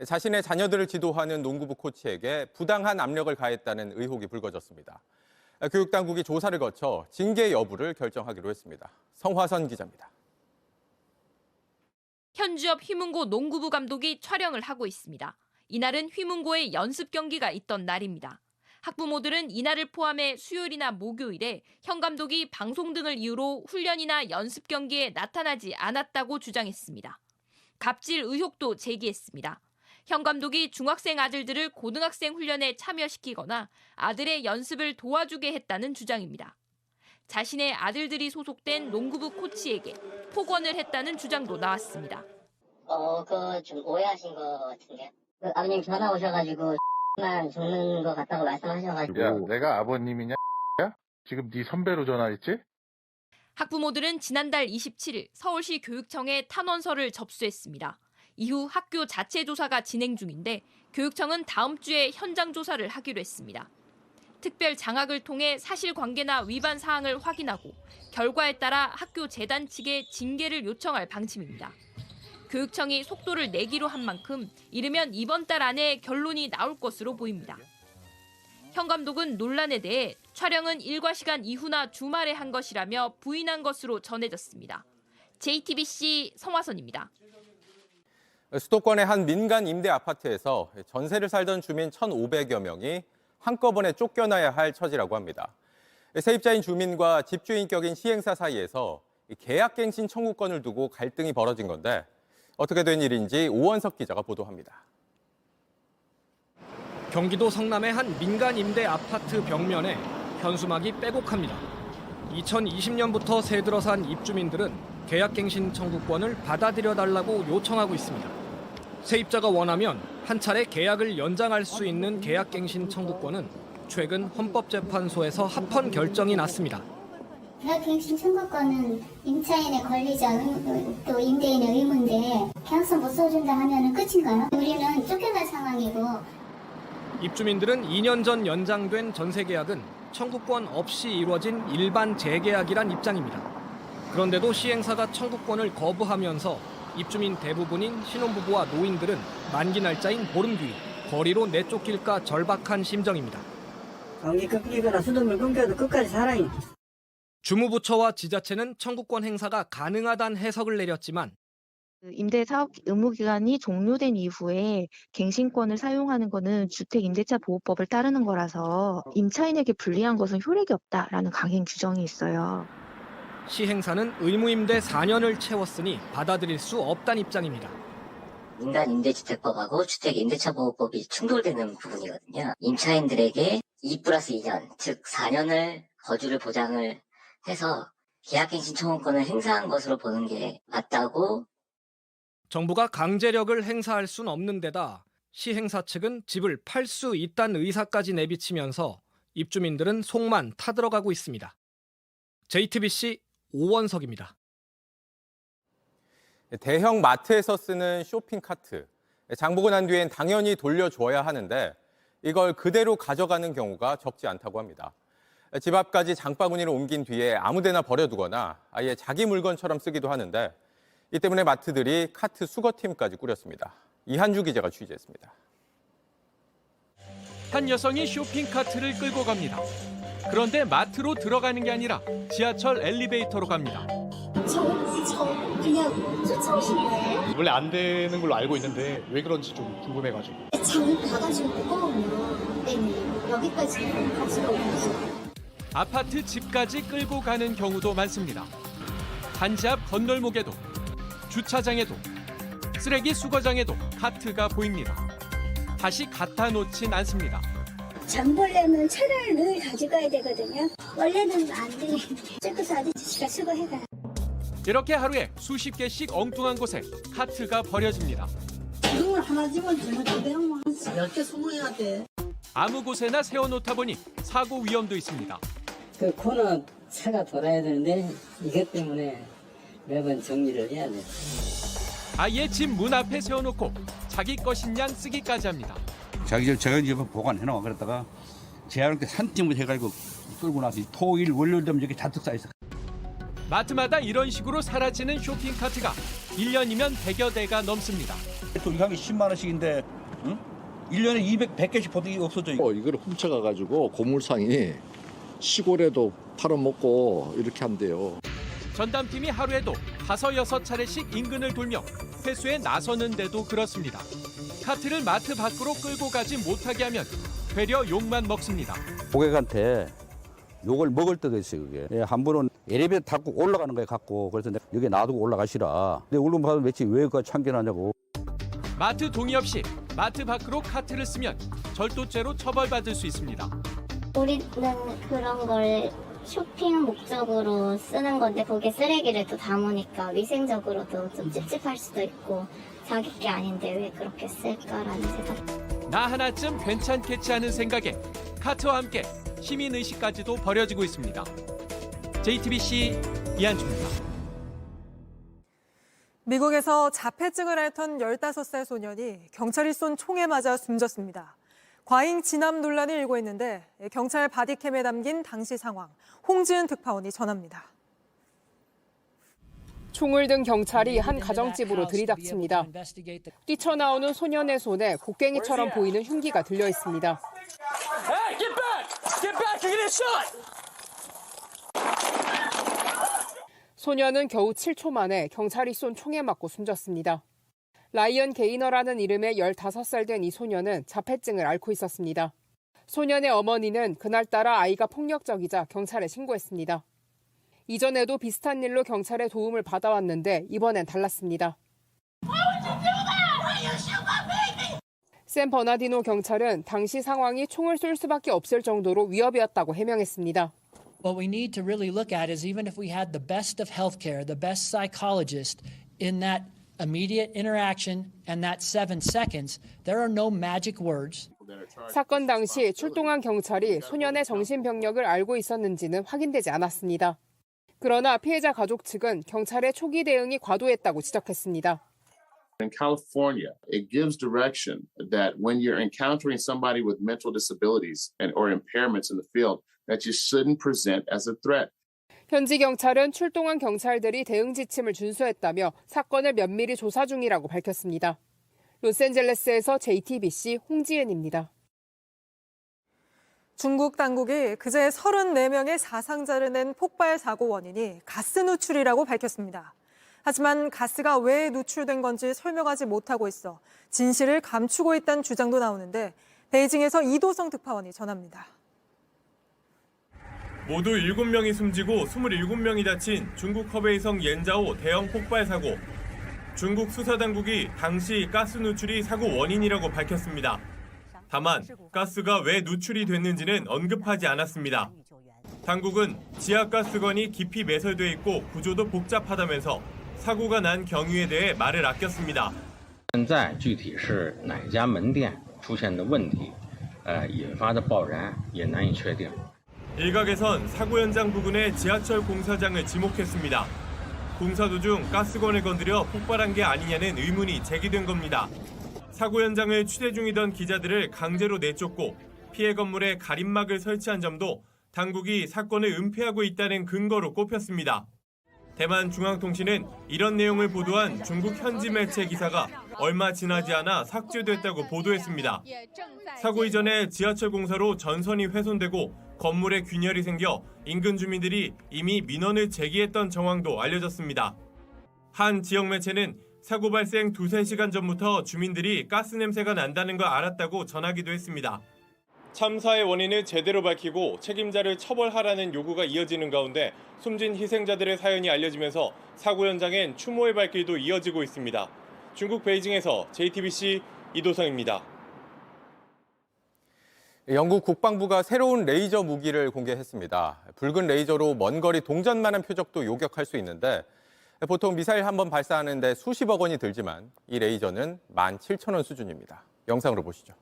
자신의 자녀들을 지도하는 농구부 코치에게 부당한 압력을 가했다는 의혹이 불거졌습니다. 교육당국이 조사를 거쳐 징계 여부를 결정하기로 했습니다. 성화선 기자입니다. 현주엽 휘문고 농구부 감독이 촬영을 하고 있습니다. 이날은 휘문고의 연습 경기가 있던 날입니다. 학부모들은 이날을 포함해 수요일이나 목요일에 현 감독이 방송 등을 이유로 훈련이나 연습 경기에 나타나지 않았다고 주장했습니다. 갑질 의혹도 제기했습니다. 현 감독이 중학생 아들들을 고등학생 훈련에 참여시키거나 아들의 연습을 도와주게 했다는 주장입니다. 자신의 아들들이 소속된 농구부 코치에게 폭언을 했다는 주장도 나왔습니다. 그거 좀 오해하신 것 같은데요. 아버님 전화 오셔가지고 만 죽는 것 같다고 말씀하셔가지고. 야, 내가 아버님이냐? 지금 네 선배로 전화했지? 학부모들은 지난달 27일 서울시 교육청에 탄원서를 접수했습니다. 이후 학교 자체 조사가 진행 중인데 교육청은 다음 주에 현장 조사를 하기로 했습니다. 특별 장학을 통해 사실관계나 위반 사항을 확인하고 결과에 따라 학교 재단 측에 징계를 요청할 방침입니다. 교육청이 속도를 내기로 한 만큼 이르면 이번 달 안에 결론이 나올 것으로 보입니다. 현 감독은 논란에 대해 촬영은 일과 시간 이후나 주말에 한 것이라며 부인한 것으로 전해졌습니다. JTBC 성화선입니다. 수도권의 한 민간 임대 아파트에서 전세를 살던 주민 1,500여 명이 한꺼번에 쫓겨나야 할 처지라고 합니다. 세입자인 주민과 집주인격인 시행사 사이에서 계약갱신 청구권을 두고 갈등이 벌어진 건데 어떻게 된 일인지 오원석 기자가 보도합니다. 경기도 성남의 한 민간 임대 아파트 벽면에 현수막이 빼곡합니다. 2020년부터 새 들어 산 입주민들은 계약갱신 청구권을 받아들여달라고 요청하고 있습니다. 세입자가 원하면 한 차례 계약을 연장할 수 있는 계약갱신 청구권은 최근 헌법재판소에서 합헌 결정이 났습니다. 계약갱신 청구권은 임차인의 권리자 또 임대인의 의무인데 계약서 못 써준다 하면 끝인가요? 우리는 쫓겨날 상황이고. 입주민들은 2년 전 연장된 전세 계약은 청구권 없이 이루어진 일반 재계약이란 입장입니다. 그런데도 시행사가 청구권을 거부하면서 입주민 대부분인 신혼부부와 노인들은 만기 날짜인 보름 뒤 거리로 내쫓길까 절박한 심정입니다. 경기 끊기거나 수돗물 끊겨도 끝까지 살아요. 주무부처와 지자체는 청구권 행사가 가능하다는 해석을 내렸지만 임대사업 의무기간이 종료된 이후에 갱신권을 사용하는 것은 주택임대차보호법을 따르는 거라서 임차인에게 불리한 것은 효력이 없다라는 강행 규정이 있어요. 시행사는 의무임대 4년을 채웠으니 받아들일 수 없다는 입장입니다. 민간임대주택법하고 주택임대차보호법이 충돌되는 부분이거든요. 임차인들에게 2+2년, 즉 4년을 거주를 보장을 해서 계약갱신 청구권을 행사한 것으로 보는 게 맞다고. 정부가 강제력을 행사할 수는 없는 데다 시행사 측은 집을 팔 수 있다는 의사까지 내비치면서 입주민들은 속만 타들어가고 있습니다. JTBC 오원석입니다. 대형 마트에서 쓰는 쇼핑카트. 장보고 난 뒤엔 당연히 돌려줘야 하는데 이걸 그대로 가져가는 경우가 적지 않다고 합니다. 집 앞까지 장바구니를 옮긴 뒤에 아무데나 버려두거나 아예 자기 물건처럼 쓰기도 하는데 이 때문에 마트들이 카트 수거팀까지 꾸렸습니다. 이한주 기자가 취재했습니다. 한 여성이 쇼핑카트를 끌고 갑니다. 그런데 마트로 들어가는 게 아니라 지하철 엘리베이터로 갑니다. 저 그냥 쫓아오신 거예요? 원래 안 되는 걸로 알고 있는데 왜 그런지 좀 궁금해가지고. 장이 가가지고 무거우면 때문에 여기까지 가지고 오셨어요. 아파트 집까지 끌고 가는 경우도 많습니다. 단지 앞 건널목에도, 주차장에도, 쓰레기 수거장에도 카트가 보입니다. 다시 갖다 놓진 않습니다. 장 보려면 차를 늘 가져가야 되거든요. 원래는 안 되는데 circus 아저씨가 수거해가요. 이렇게 하루에 수십 개씩 엉뚱한 곳에 카트가 버려집니다. 이걸 하나 집어주면 대대형 10개 20개가 돼. 아무 곳에나 세워놓다 보니 사고 위험도 있습니다. 그 코너 차가 돌아야 되는데 이것 때문에 매번 정리를 해야 돼. 아예 집 문 앞에 세워놓고 자기 것인 양 쓰기까지 합니다. 자기 제가 집에 보관해놔 그랬다가 제한테 산짐을 해가지고 끌고 나서 토일 월요일 되면 여기 잔뜩 쌓여있어. 마트마다 이런 식으로 사라지는 쇼핑카트가 1년이면 100여 대가 넘습니다. 또 이강이 10만 원씩인데 응? 1년에 100개씩 보통이 없어져. 이걸 훔쳐가가지고 고물상이 시골에도 팔아먹고 이렇게 한대요. 전담팀이 하루에도 5, 6차례씩 인근을 돌며 회수에 나서는데도 그렇습니다. 카트를 마트 밖으로 끌고 가지 못하게 하면 되려 욕만 먹습니다. 고객한테 욕을 먹을 때도 있어요, 그게. 예, 한 번은 엘리베이터 타고 올라가는 거에 갖고, 그래서 내가 여기 놔두고 올라가시라. 근데 울릉 받으면 왜 그거 참견하냐고. 마트 동의 없이 마트 밖으로 카트를 쓰면 절도죄로 처벌받을 수 있습니다. 우리는 그런 걸 쇼핑 목적으로 쓰는 건데 거기에 쓰레기를 또 담으니까 위생적으로도 좀 찝찝할 수도 있고 자기 게 아닌데 왜 그렇게 쓸까라는 생각. 나 하나쯤 괜찮겠지 하는 생각에 카트와 함께 시민의식까지도 버려지고 있습니다. JTBC 이한주입니다. 미국에서 자폐증을 앓던 15살 소년이 경찰이 쏜 총에 맞아 숨졌습니다. 과잉 진압 논란이 일고 있는데 경찰 바디캠에 담긴 당시 상황, 홍지은 특파원이 전합니다. 총을 든 경찰이 한 가정집으로 들이닥칩니다. 뛰쳐나오는 소년의 손에 곡괭이처럼 보이는 흉기가 들려 있습니다. 소년은 겨우 7초 만에 경찰이 쏜 총에 맞고 숨졌습니다. 라이언 게이너라는 이름의 15살 된 이 소년은 자폐증을 앓고 있었습니다. 소년의 어머니는 그날따라 아이가 폭력적이자 경찰에 신고했습니다. 이전에도 비슷한 일로 경찰의 도움을 받아왔는데 이번엔 달랐습니다. 샌 버나디노 경찰은 당시 상황이 총을 쏠 수밖에 없을 정도로 위협이었다고 해명했습니다. What we need to really look at is even if we had the best of healthcare, the best psychologist in that immediate interaction and that 7 seconds, there are no magic words. 사건 당시 출동한 경찰이 소년의 정신병력을 알고 있었는지는 확인되지 않았습니다. 그러나 피해자 가족 측은 경찰의 초기 대응이 과도했다고 지적했습니다. In California, it gives direction that when you're encountering somebody with mental disabilities or impairments in the field, that you shouldn't present as a threat. 현지 경찰은 출동한 경찰들이 대응 지침을 준수했다며 사건을 면밀히 조사 중이라고 밝혔습니다. 로스앤젤레스에서 JTBC 홍지은입니다. 중국 당국이 그제 34명의 사상자를 낸 폭발 사고 원인이 가스 누출이라고 밝혔습니다. 하지만 가스가 왜 누출된 건지 설명하지 못하고 있어 진실을 감추고 있다는 주장도 나오는데 베이징에서 이도성 특파원이 전합니다. 모두 7명이 숨지고 27명이 다친 중국 허베이성 옌자오 대형 폭발 사고. 중국 수사당국이 당시 가스 누출이 사고 원인이라고 밝혔습니다. 다만 가스가 왜 누출이 됐는지는 언급하지 않았습니다. 당국은 지하가스관이 깊이 매설돼 있고 구조도 복잡하다면서 사고가 난 경위에 대해 말을 아꼈습니다. 现在具体是哪家门店出现的问题，引发的爆燃也难以确定。 일각에선 사고 현장 부근의 지하철 공사장을 지목했습니다. 공사 도중 가스관을 건드려 폭발한 게 아니냐는 의문이 제기된 겁니다. 사고 현장을 취재 중이던 기자들을 강제로 내쫓고 피해 건물에 가림막을 설치한 점도 당국이 사건을 은폐하고 있다는 근거로 꼽혔습니다. 대만 중앙통신은 이런 내용을 보도한 중국 현지 매체 기사가 얼마 지나지 않아 삭제됐다고 보도했습니다. 사고 이전에 지하철 공사로 전선이 훼손되고 건물에 균열이 생겨 인근 주민들이 이미 민원을 제기했던 정황도 알려졌습니다. 한 지역 매체는 사고 발생 2-3시간 전부터 주민들이 가스 냄새가 난다는 걸 알았다고 전하기도 했습니다. 참사의 원인을 제대로 밝히고 책임자를 처벌하라는 요구가 이어지는 가운데 숨진 희생자들의 사연이 알려지면서 사고 현장엔 추모의 발길도 이어지고 있습니다. 중국 베이징에서 JTBC 이도성입니다. 영국 국방부가 새로운 레이저 무기를 공개했습니다. 붉은 레이저로 먼 거리 동전만한 표적도 요격할 수 있는데 보통 미사일 한 번 발사하는데 수십억 원이 들지만 이 레이저는 17,000원 수준입니다. 영상으로 보시죠.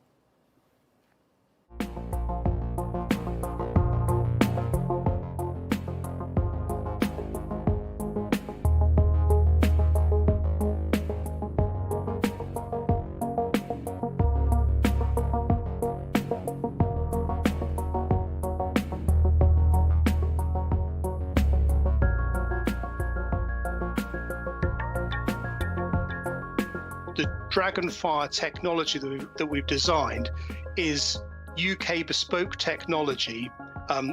The Dragonfire technology that we've designed is UK bespoke technology,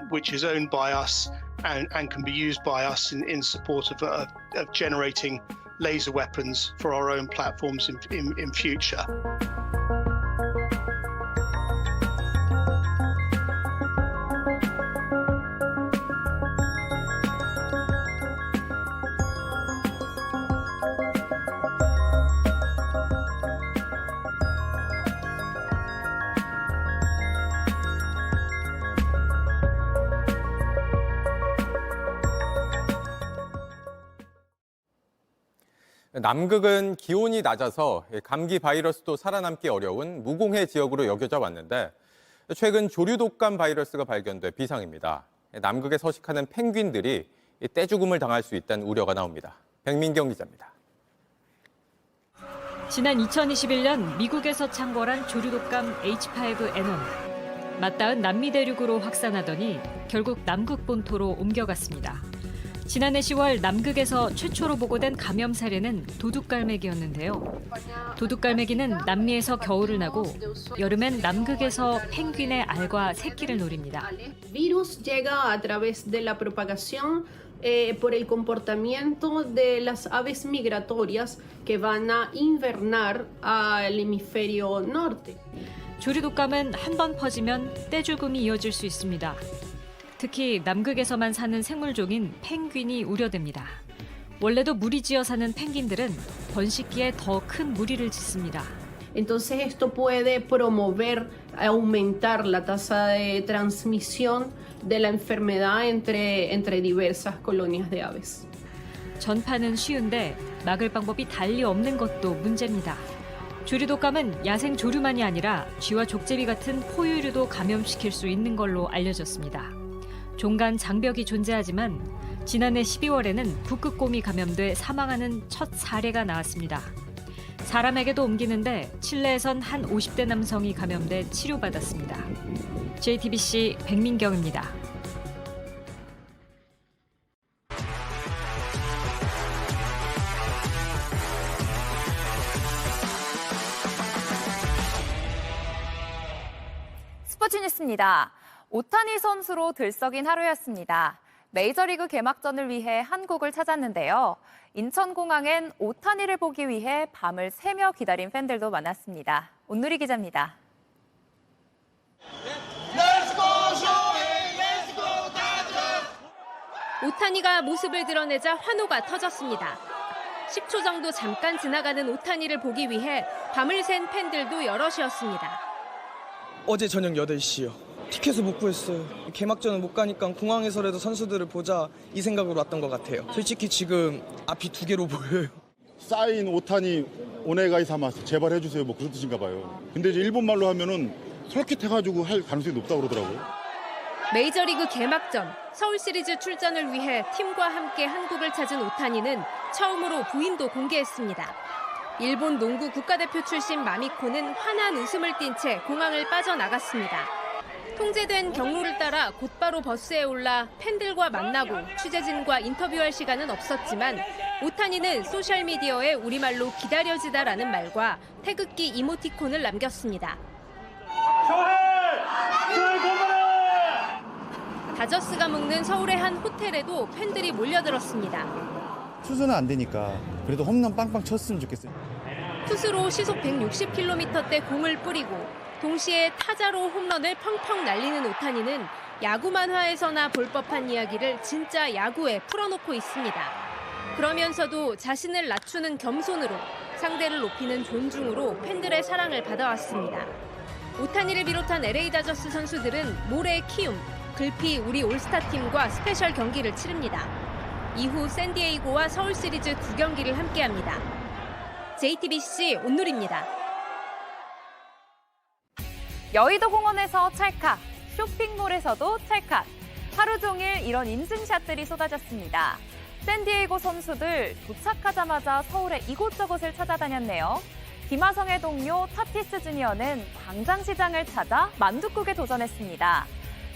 which is owned by us and can be used by us in support of generating laser weapons for our own platforms in future. 남극은 기온이 낮아서 감기 바이러스도 살아남기 어려운 무공해 지역으로 여겨져 왔는데 최근 조류독감 바이러스가 발견돼 비상입니다. 남극에 서식하는 펭귄들이 떼죽음을 당할 수 있다는 우려가 나옵니다. 백민경 기자입니다. 지난 2021년 미국에서 창궐한 조류독감 H5N1. 맞닿은 남미 대륙으로 확산하더니 결국 남극 본토로 옮겨갔습니다. 지난해 10월 남극에서 최초로 보고된 감염 사례는 도둑갈매기였는데요. 도둑갈매기는 남미에서 겨울을 나고 여름엔 남극에서 펭귄의 알과 새끼를 노립니다. virus llega a través de la propagación por el comportamiento de las aves migratorias que van a invernar al hemisferio norte. 조류독감은 한 번 퍼지면 떼죽음이 이어질 수 있습니다. 특히 남극에서만 사는 생물종인 펭귄이 우려됩니다. 원래도 무리지어 사는 펭귄들은 번식기에 더 큰 무리를 짓습니다. Entonces esto puede promover, aumentar la tasa de transmisión de la enfermedad entre diversas colonias de aves. 전파는 쉬운데 막을 방법이 달리 없는 것도 문제입니다. 조류독감은 야생 조류만이 아니라 쥐와 족제비 같은 포유류도 감염시킬 수 있는 걸로 알려졌습니다. 종간 장벽이 존재하지만 지난해 12월에는 북극곰이 감염돼 사망하는 첫 사례가 나왔습니다. 사람에게도 옮기는데 칠레에선 한 50대 남성이 감염돼 치료받았습니다. JTBC 백민경입니다. 스포츠 뉴스입니다. 오타니 선수로 들썩인 하루였습니다. 메이저리그 개막전을 위해 한국을 찾았는데요. 인천공항엔 오타니를 보기 위해 밤을 새며 기다린 팬들도 많았습니다. 온누리 기자입니다. 오타니가 모습을 드러내자 환호가 터졌습니다. 10초 정도 잠깐 지나가는 오타니를 보기 위해 밤을 샌 팬들도 여럿이었습니다. 어제 저녁 8시요. 티켓을 못 구했어요. 개막전은 못 가니까 공항에서라도 선수들을 보자 이 생각으로 왔던 것 같아요. 솔직히 지금 앞이 두 개로 보여요. 사인 오타니 오네가이 사마스 제발 해주세요 뭐 그런 뜻인가 봐요. 근데 이제 일본말로 하면은 솔깃해가지고 할 가능성이 높다고 그러더라고요. 메이저리그 개막전 서울시리즈 출전을 위해 팀과 함께 한국을 찾은 오타니는 처음으로 부인도 공개했습니다. 일본 농구 국가대표 출신 마미코는 환한 웃음을 띤 채 공항을 빠져나갔습니다. 통제된 경로를 따라 곧바로 버스에 올라 팬들과 만나고 취재진과 인터뷰할 시간은 없었지만 오타니는 소셜미디어에 우리말로 기다려지다라는 말과 태극기 이모티콘을 남겼습니다. 다저스가 묵는 서울의 한 호텔에도 팬들이 몰려들었습니다. 투수는 안 되니까 그래도 홈런 빵빵 쳤으면 좋겠어요. 투수로 시속 160km대 공을 뿌리고 동시에 타자로 홈런을 펑펑 날리는 오타니는 야구 만화에서나 볼 법한 이야기를 진짜 야구에 풀어놓고 있습니다. 그러면서도 자신을 낮추는 겸손으로 상대를 높이는 존중으로 팬들의 사랑을 받아왔습니다. 오타니를 비롯한 LA 다저스 선수들은 모레 키움, 글피 우리 올스타팀과 스페셜 경기를 치릅니다. 이후 샌디에이고와 서울시리즈 2경기를 함께합니다. JTBC 온누리입니다. 여의도 공원에서 찰칵, 쇼핑몰에서도 찰칵. 하루 종일 이런 인증샷들이 쏟아졌습니다. 샌디에이고 선수들 도착하자마자 서울의 이곳저곳을 찾아다녔네요. 김하성의 동료 타티스 주니어는 광장시장을 찾아 만둣국에 도전했습니다.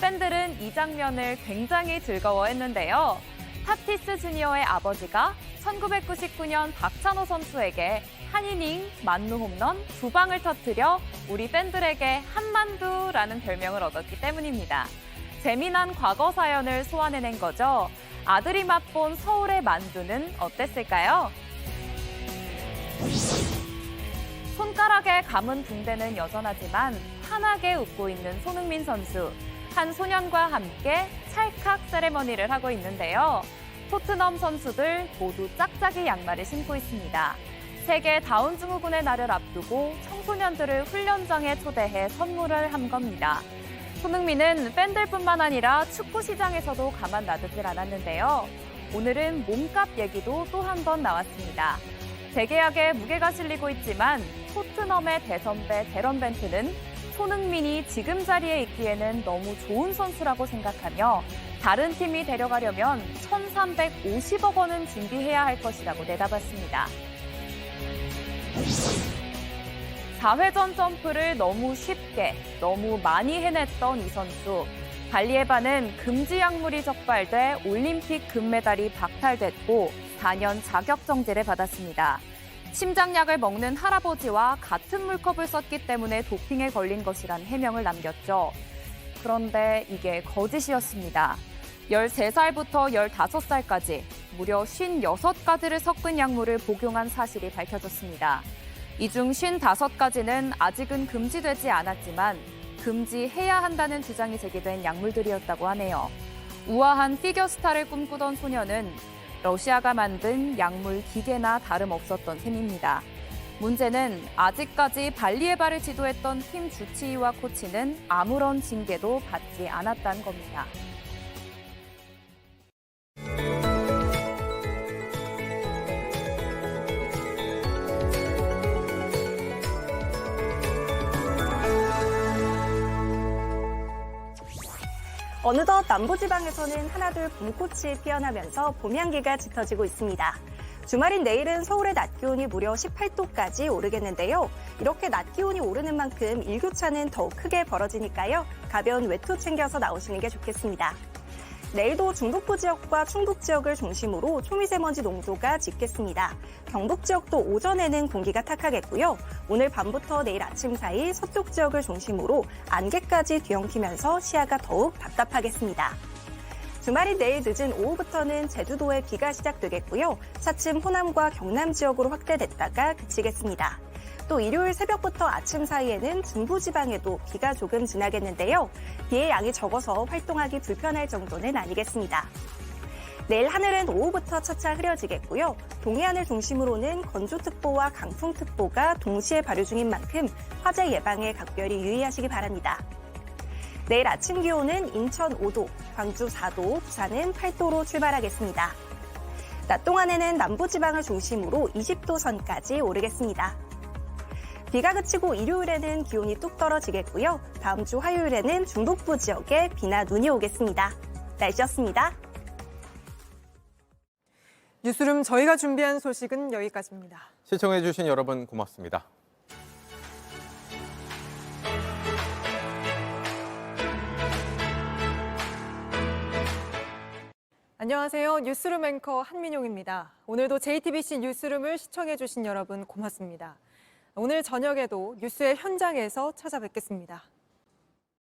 팬들은 이 장면을 굉장히 즐거워했는데요. 타티스 주니어의 아버지가 1999년 박찬호 선수에게 한 이닝 만루 홈런 2방을 터뜨려 우리 팬들에게 한만두라는 별명을 얻었기 때문입니다. 재미난 과거 사연을 소환해낸 거죠. 아들이 맛본 서울의 만두는 어땠을까요? 손가락에 감은 붕대는 여전하지만 환하게 웃고 있는 손흥민 선수. 한 소년과 함께 찰칵 세레머니를 하고 있는데요. 토트넘 선수들 모두 짝짝이 양말을 신고 있습니다. 세계 다운 증후군의 날을 앞두고 청소년들을 훈련장에 초대해 선물을 한 겁니다. 손흥민은 팬들뿐만 아니라 축구 시장에서도 가만 놔두질 않았는데요. 오늘은 몸값 얘기도 또 한 번 나왔습니다. 재계약에 무게가 실리고 있지만 토트넘의 대선배 데런 벤트는 손흥민이 지금 자리에 있기에는 너무 좋은 선수라고 생각하며 다른 팀이 데려가려면 1,350억 원은 준비해야 할 것이라고 내다봤습니다. 4회전 점프를 너무 쉽게, 너무 많이 해냈던 이 선수. 발리에바는 금지 약물이 적발돼 올림픽 금메달이 박탈됐고 4년 자격 정지를 받았습니다. 심장약을 먹는 할아버지와 같은 물컵을 썼기 때문에 도핑에 걸린 것이란 해명을 남겼죠. 그런데 이게 거짓이었습니다. 13살부터 15살까지 무려 56가지를 섞은 약물을 복용한 사실이 밝혀졌습니다. 이 중 55가지는 아직은 금지되지 않았지만 금지해야 한다는 주장이 제기된 약물들이었다고 하네요. 우아한 피겨스타를 꿈꾸던 소녀는 러시아가 만든 약물 기계나 다름없었던 셈입니다. 문제는 아직까지 발리에바를 지도했던 팀 주치의와 코치는 아무런 징계도 받지 않았다는 겁니다. 어느덧 남부지방에서는 하나둘 봄꽃이 피어나면서 봄 향기가 짙어지고 있습니다. 주말인 내일은 서울의 낮 기온이 무려 18도까지 오르겠는데요. 이렇게 낮 기온이 오르는 만큼 일교차는 더욱 크게 벌어지니까요. 가벼운 외투 챙겨서 나오시는 게 좋겠습니다. 내일도 중북부 지역과 충북 지역을 중심으로 초미세먼지 농도가 짙겠습니다. 경북 지역도 오전에는 공기가 탁하겠고요. 오늘 밤부터 내일 아침 사이 서쪽 지역을 중심으로 안개까지 뒤엉키면서 시야가 더욱 답답하겠습니다. 주말인 내일 늦은 오후부터는 제주도에 비가 시작되겠고요. 차츰 호남과 경남 지역으로 확대됐다가 그치겠습니다. 또 일요일 새벽부터 아침 사이에는 중부지방에도 비가 조금 지나겠는데요. 비의 양이 적어서 활동하기 불편할 정도는 아니겠습니다. 내일 하늘은 오후부터 차차 흐려지겠고요. 동해안을 중심으로는 건조특보와 강풍특보가 동시에 발효 중인 만큼 화재 예방에 각별히 유의하시기 바랍니다. 내일 아침 기온은 인천 5도, 광주 4도, 부산은 8도로 출발하겠습니다. 낮 동안에는 남부지방을 중심으로 20도 선까지 오르겠습니다. 비가 그치고 일요일에는 기온이 뚝 떨어지겠고요. 다음 주 화요일에는 중북부 지역에 비나 눈이 오겠습니다. 날씨였습니다. 뉴스룸 저희가 준비한 소식은 여기까지입니다. 시청해주신 여러분 고맙습니다. 안녕하세요. 뉴스룸 앵커 한민용입니다. 오늘도 JTBC 뉴스룸을 시청해주신 여러분 고맙습니다. 오늘 저녁에도 뉴스의 현장에서 찾아뵙겠습니다.